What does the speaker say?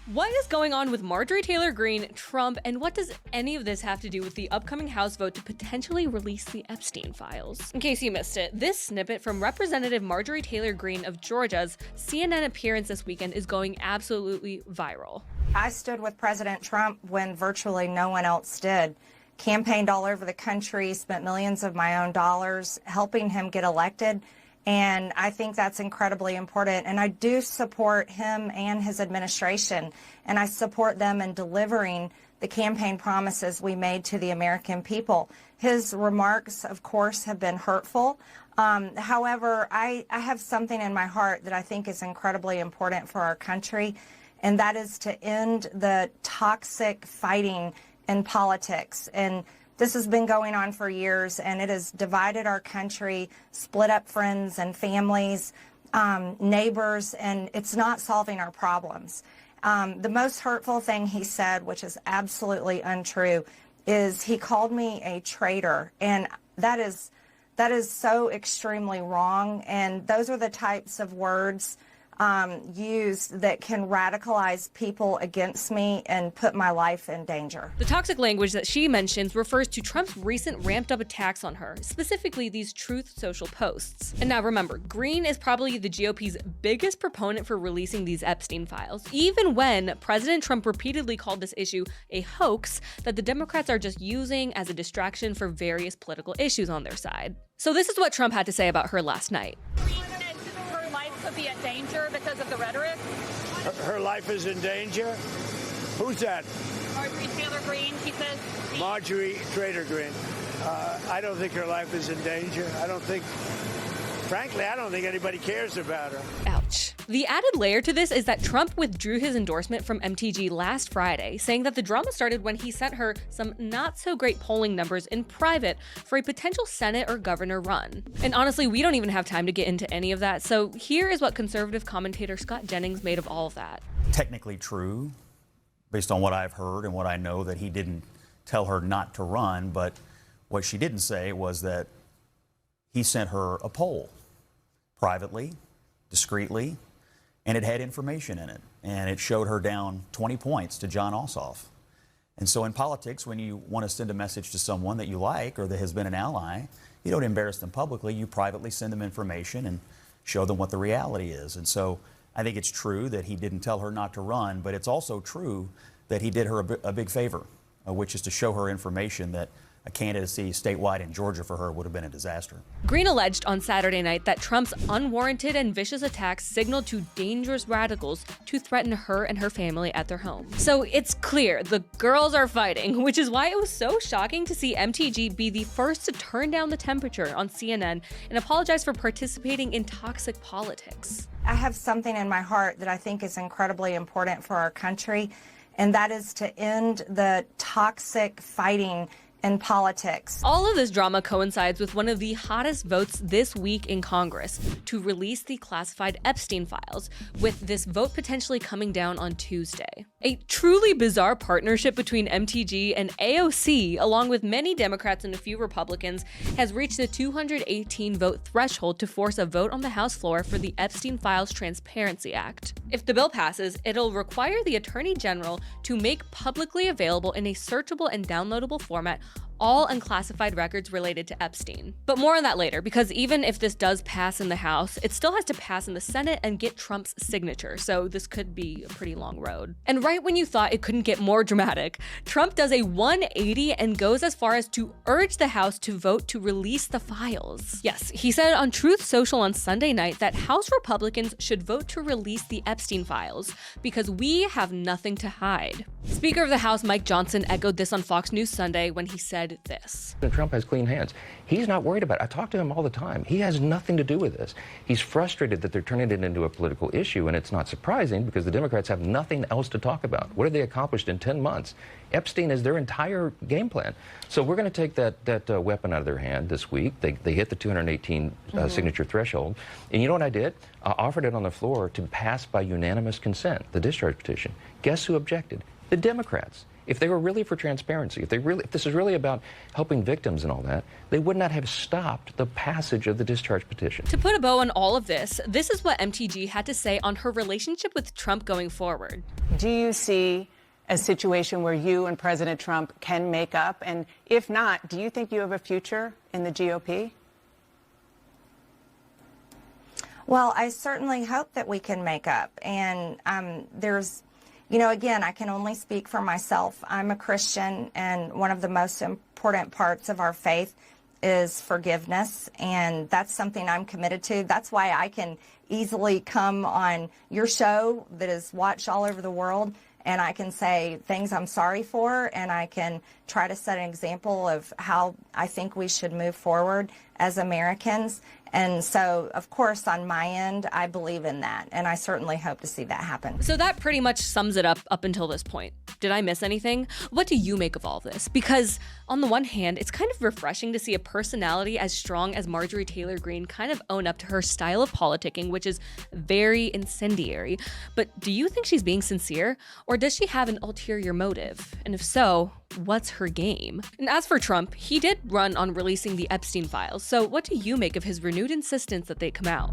What is going on with Marjorie Taylor Greene, Trump, and what does any of this have to do with the upcoming House vote to potentially release the Epstein Files? In case you missed it, this snippet from Representative Marjorie Taylor Greene of Georgia's CNN appearance this weekend is going absolutely viral. I stood with President Trump when virtually no one else did. Campaigned all over the country, spent millions of my own dollars helping him get elected. And I think that's incredibly important. And I do support him and his administration. And I support them in delivering the campaign promises we made to the American people. His remarks, of course, have been hurtful. However, I have something in my heart that I think is incredibly important for our country, and that is to end the toxic fighting in politics. And this has been going on for years, and it has divided our country, split up friends and families, neighbors, and it's not solving our problems. The most hurtful thing he said, which is absolutely untrue, is he called me a traitor, and that is so extremely wrong. And those are the types of words used that can radicalize people against me and put my life in danger. The toxic language that she mentions refers to Trump's recent ramped up attacks on her, specifically these Truth Social posts. And now remember, Greene is probably the GOP's biggest proponent for releasing these Epstein files, even when President Trump repeatedly called this issue a hoax that the Democrats are just using as a distraction for various political issues on their side. So this is what Trump had to say about her last night. Could be in danger because of the rhetoric? Her life is in danger? Who's that? Marjorie Taylor Greene, she says. Marjorie Taylor Greene. I don't think her life is in danger. Frankly, I don't think anybody cares about her. Ouch. The added layer to this is that Trump withdrew his endorsement from MTG last Friday, saying that the drama started when he sent her some not-so-great polling numbers in private for a potential Senate or governor run. And honestly, we don't even have time to get into any of that, so here is what conservative commentator Scott Jennings made of all of that. Technically true, based on what I've heard and what I know, that he didn't tell her not to run, but what she didn't say was that he sent her a poll privately, discreetly, and it had information in it. And it showed her down 20 points to Jon Ossoff. And so in politics, when you want to send a message to someone that you like or that has been an ally, you don't embarrass them publicly. You privately send them information and show them what the reality is. And so I think it's true that he didn't tell her not to run, but it's also true that he did her a big favor, which is to show her information that a candidacy statewide in Georgia for her would have been a disaster. Greene alleged on Saturday night that Trump's unwarranted and vicious attacks signaled to dangerous radicals to threaten her and her family at their home. So it's clear the girls are fighting, which is why it was so shocking to see MTG be the first to turn down the temperature on CNN and apologize for participating in toxic politics. I have something in my heart that I think is incredibly important for our country, and that is to end the toxic fighting in politics. All of this drama coincides with one of the hottest votes this week in Congress to release the classified Epstein files, with this vote potentially coming down on Tuesday. A truly bizarre partnership between MTG and AOC, along with many Democrats and a few Republicans, has reached the 218 vote threshold to force a vote on the House floor for the Epstein Files Transparency Act. If the bill passes, it'll require the Attorney General to make publicly available in a searchable and downloadable format all unclassified records related to Epstein. But more on that later, because even if this does pass in the House, it still has to pass in the Senate and get Trump's signature, so this could be a pretty long road. And right when you thought it couldn't get more dramatic, Trump does a 180 and goes as far as to urge the House to vote to release the files. Yes, he said on Truth Social on Sunday night that House Republicans should vote to release the Epstein files because we have nothing to hide. Speaker of the House Mike Johnson echoed this on Fox News Sunday when he said this. Trump has clean hands. He's not worried about it. I talk to him all the time. He has nothing to do with this. He's frustrated that they're turning it into a political issue, and it's not surprising because the Democrats have nothing else to talk about. What have they accomplished in 10 months? Epstein is their entire game plan. So we're going to take that weapon out of their hand this week. They hit the 218 signature threshold. And you know what I did? I offered it on the floor to pass by unanimous consent, the discharge petition. Guess who objected? The Democrats. If they were really for transparency, if this is really about helping victims and all that, they would not have stopped the passage of the discharge petition. To put a bow on all of this is what MTG had to say on her relationship with Trump going forward. Do you see a situation where you and President Trump can make up? And if not, do you think you have a future in the GOP? Well, I certainly hope that we can make up. And you know, again, I can only speak for myself. I'm a Christian, and one of the most important parts of our faith is forgiveness, and that's something I'm committed to. That's why I can easily come on your show that is watched all over the world, and I can say things I'm sorry for, and I can try to set an example of how I think we should move forward as Americans. And so, of course, on my end, I believe in that, and I certainly hope to see that happen. So that pretty much sums it up until this point. Did I miss anything? What do you make of all this? Because on the one hand, it's kind of refreshing to see a personality as strong as Marjorie Taylor Greene kind of own up to her style of politicking, which is very incendiary. But do you think she's being sincere, or does she have an ulterior motive? And if so, what's her game? And as for Trump, he did run on releasing the Epstein Files. So what do you make of his renewed insistence that they come out?